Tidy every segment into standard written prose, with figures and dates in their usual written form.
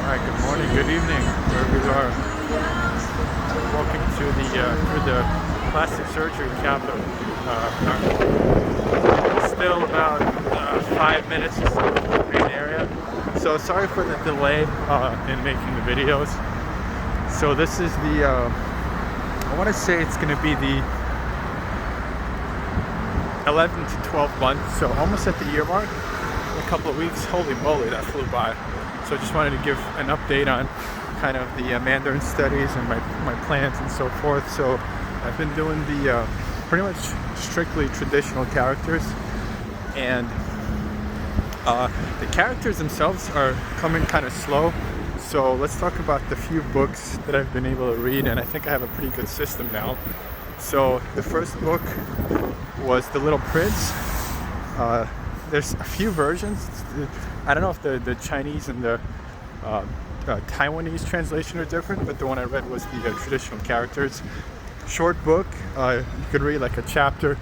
Hi, good morning, good evening, wherever you are. Welcome to the plastic surgery capital. Still about 5 minutes to the main area. So sorry for the delay in making the videos. So this is I want to say it's going to be the 11 to 12 months, so almost at the year mark. In a couple of weeks. Holy moly, that flew by. So I just wanted to give an update on kind of the Mandarin studies and my plans and so forth. So I've been doing the pretty much strictly traditional characters, and the characters themselves are coming kind of slow. So let's talk about the few books that I've been able to read, and I think I have a pretty good system now. So the first book was The Little Prince. There's a few versions. I don't know if the Chinese and the Taiwanese translation are different, but the one I read was the traditional characters. Short book. You could read like a chapter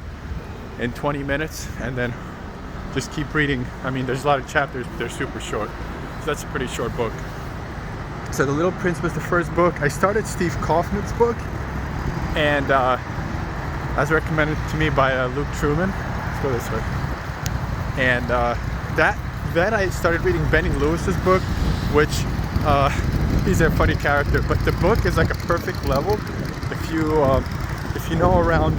in 20 minutes and then just keep reading. I mean, there's a lot of chapters, but they're super short. So that's a pretty short book. So The Little Prince was the first book. I started Steve Kaufman's book, and as recommended to me by Luke Truman. Let's go this way. And then I started reading Benny Lewis's book, which he's a funny character, but the book is like a perfect level. If you know around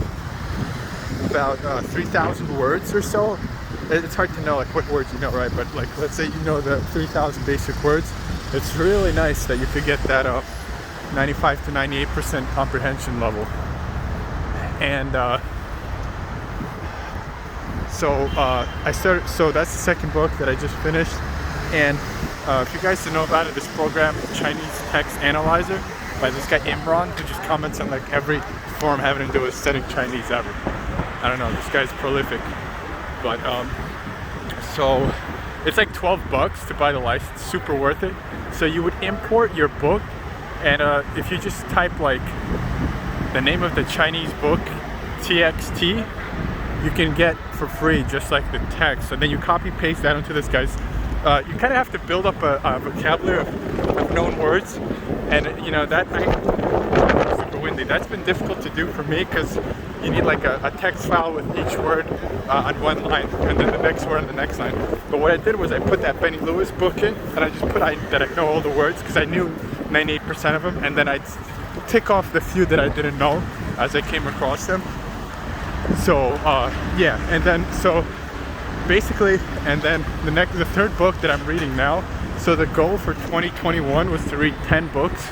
about 3,000 words or so, it's hard to know like what words you know, right? But like, let's say you know the 3,000 basic words, it's really nice that you could get that 95 to 98% comprehension level. And so that's the second book that I just finished. And if you guys don't know about it, this program, Chinese Text Analyzer, by this guy Imran, who just comments on like every forum having to do with studying Chinese ever. I don't know, this guy's prolific. But so it's like $12 to buy the license, super worth it. So you would import your book, and if you just type like the name of the Chinese book, TXT, you can get for free just like the text. So then you copy paste that into this guy's. You kind of have to build up a vocabulary of known words, and you know that super windy. That's been difficult to do for me because you need like a text file with each word on one line, and then the next word on the next line. But what I did was I put that Benny Lewis book in, and I just put that I know all the words because I knew 98% of them, and then I'd tick off the few that I didn't know as I came across them. So yeah, and then so basically, and then the third book that I'm reading now. So the goal for 2021 was to read 10 books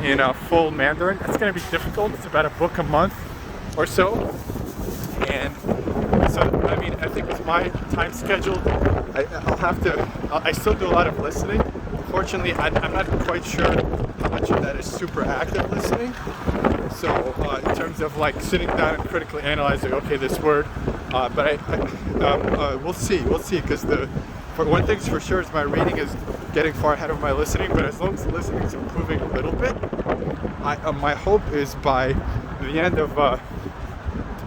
in full Mandarin. It's going to be difficult. It's about a book a month or so. And so I mean, I think with my time schedule, I'll have to. I still do a lot of listening. Unfortunately, I'm not quite sure how much of that is super active listening. So in terms of like sitting down and critically analyzing, okay, this word, but we'll see, because for one thing's for sure is my reading is getting far ahead of my listening. But as long as the listening is improving a little bit, my hope is by the end of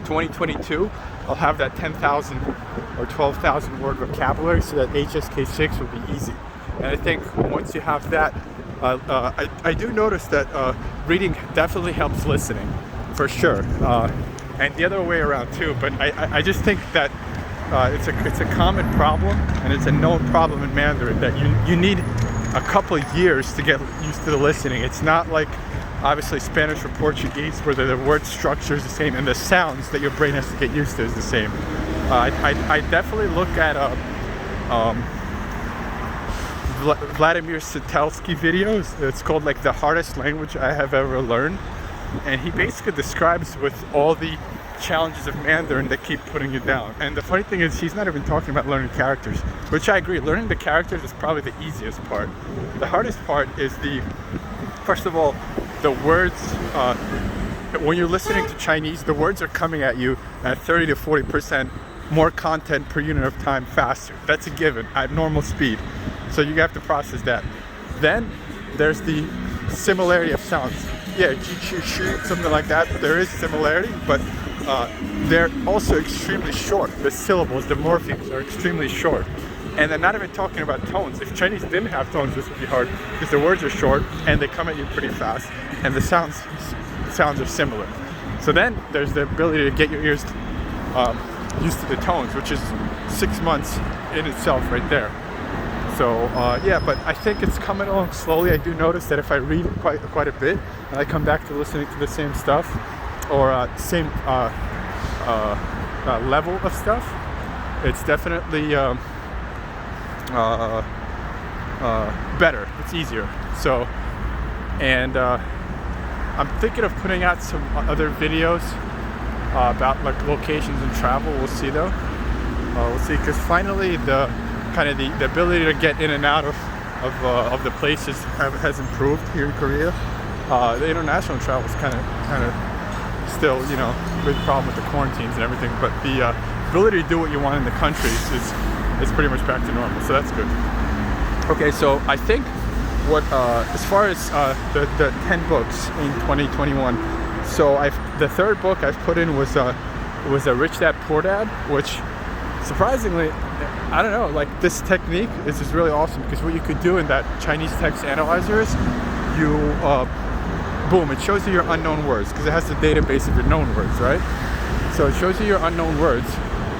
2022, I'll have that 10,000 or 12,000 word vocabulary, so that HSK6 will be easy. And I think once you have that, I do notice that reading definitely helps listening, for sure, and the other way around too. But I just think that it's a common problem, and it's a known problem in Mandarin that you need a couple of years to get used to the listening. It's not like obviously Spanish or Portuguese where the word structure is the same and the sounds that your brain has to get used to is the same. I definitely look at Vladimir Satelsky videos. It's called like the hardest language I have ever learned, and he basically describes with all the challenges of Mandarin that keep putting you down. And the funny thing is, he's not even talking about learning characters, which I agree. Learning the characters is probably the easiest part. The hardest part is first of all, the words. When you're listening to Chinese, the words are coming at you at 30 to 40% more content per unit of time faster. That's a given at normal speed. So you have to process that. Then there's the similarity of sounds. Yeah, something like that. There is similarity, but they're also extremely short. The syllables, the morphemes are extremely short. And then not even talking about tones. If Chinese didn't have tones, this would be hard because the words are short and they come at you pretty fast, and the sounds are similar. So then there's the ability to get your ears used to the tones, which is 6 months in itself right there. So yeah, but I think it's coming along slowly. I do notice that if I read quite a bit and I come back to listening to the same stuff or same level of stuff, it's definitely better. It's easier. So, and I'm thinking of putting out some other videos about like locations and travel. We'll see though. We'll see, because finally the ability to get in and out of the places has improved here in Korea. The international travel is kind of still, you know, big problem with the quarantines and everything, but the ability to do what you want in the country is pretty much back to normal, so that's good. Okay, so I think what as far as the 10 books in 2021, so the third book I've put in was a Rich Dad Poor Dad, which surprisingly, I don't know, like this technique is just really awesome, because what you could do in that Chinese text analyzer is you boom, it shows you your unknown words, because it has the database of your known words, right? So it shows you your unknown words,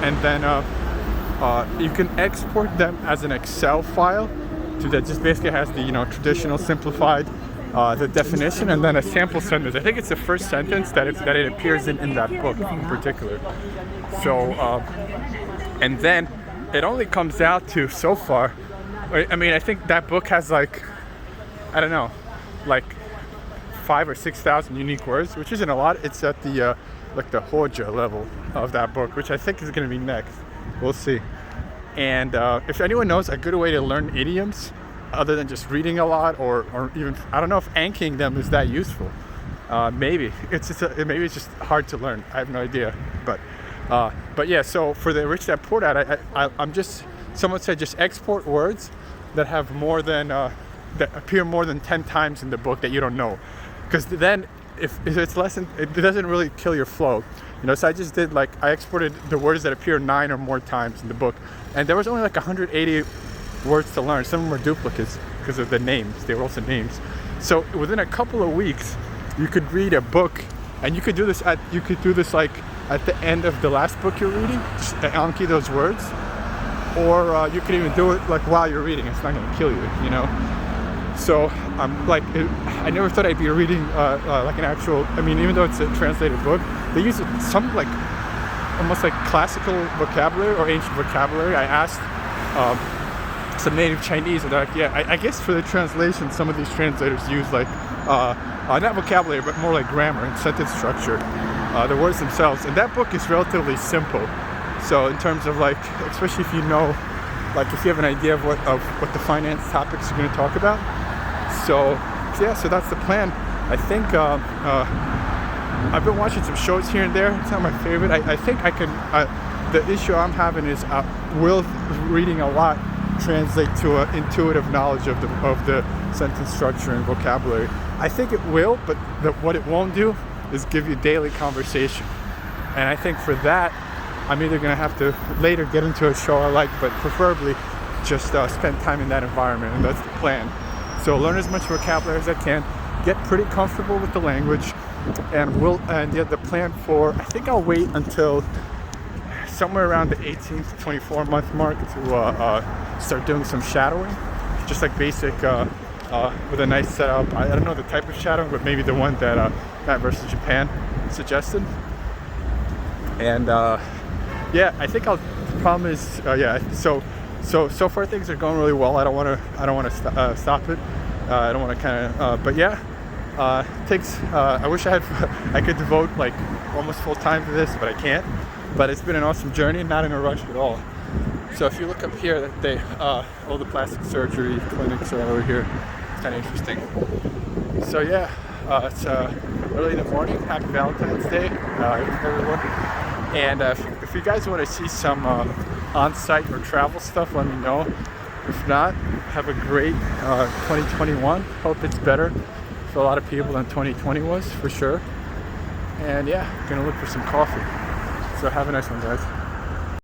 and then you can export them as an Excel file that just basically has the, you know, traditional simplified the definition and then a sample sentence. I think it's the first sentence that it appears in that book in particular. So and then it only comes out to, so far, I mean, I think that book has like, I don't know, like 5,000 or 6,000 unique words, which isn't a lot. It's at the like the Hoja level of that book, which I think is going to be next. We'll see. And if anyone knows a good way to learn idioms other than just reading a lot, or even, I don't know if Ankiing them is that useful. Maybe it's just hard to learn. I have no idea. But yeah. So for the Rich Dad Poor Dad, I'm just, someone said just export words that have more than that appear more than 10 times in the book that you don't know, because then if it's less than, it doesn't really kill your flow. You know, so I just did, like, I exported the words that appear 9 or more times in the book, and there was only like 180 words to learn. Some of them were duplicates because of the names. They were also names. So within a couple of weeks, you could read a book, and you could do this like at the end of the last book you're reading, just Anki those words, or you could even do it like while you're reading. It's not going to kill you, you know. So like, I never thought I'd be reading like an actual, I mean, even though it's a translated book, they use some like almost like classical vocabulary or ancient vocabulary. I asked some native Chinese, and they're like, yeah, I guess for the translation, some of these translators use like not vocabulary, but more like grammar and sentence structure, the words themselves. And that book is relatively simple. So in terms of like, especially if you know, like if you have an idea of what the finance topics you're going to talk about. So yeah, so that's the plan. I think I've been watching some shows here and there. It's not my favorite. I think I can, the issue I'm having is will reading a lot translate to an intuitive knowledge of the sentence structure and vocabulary. I think it will, but what it won't do is give you daily conversation. And I think for that, I'm either going to have to later get into a show I like, but preferably just spend time in that environment, and that's the plan. So learn as much vocabulary as I can, get pretty comfortable with the language, and yeah, the plan for, I think I'll wait until somewhere around the 18 to 24 month mark to start doing some shadowing, just like basic with a nice setup. I don't know the type of shadowing, but maybe the one that Matt versus Japan suggested. And yeah, I think the problem is, yeah, so far things are going really well. I don't want to stop it. I don't want to kind of, but yeah, takes, I wish I could devote like almost full time to this, but I can't. But it's been an awesome journey, not in a rush at all. So if you look up here, all the plastic surgery clinics are over here. It's kind of interesting. So yeah, it's early in the morning. Happy Valentine's Day, everyone. And if you guys want to see some on-site or travel stuff, let me know. If not, have a great 2021. Hope it's better for a lot of people than 2020 was, for sure. And yeah, gonna look for some coffee. So have a nice one, guys.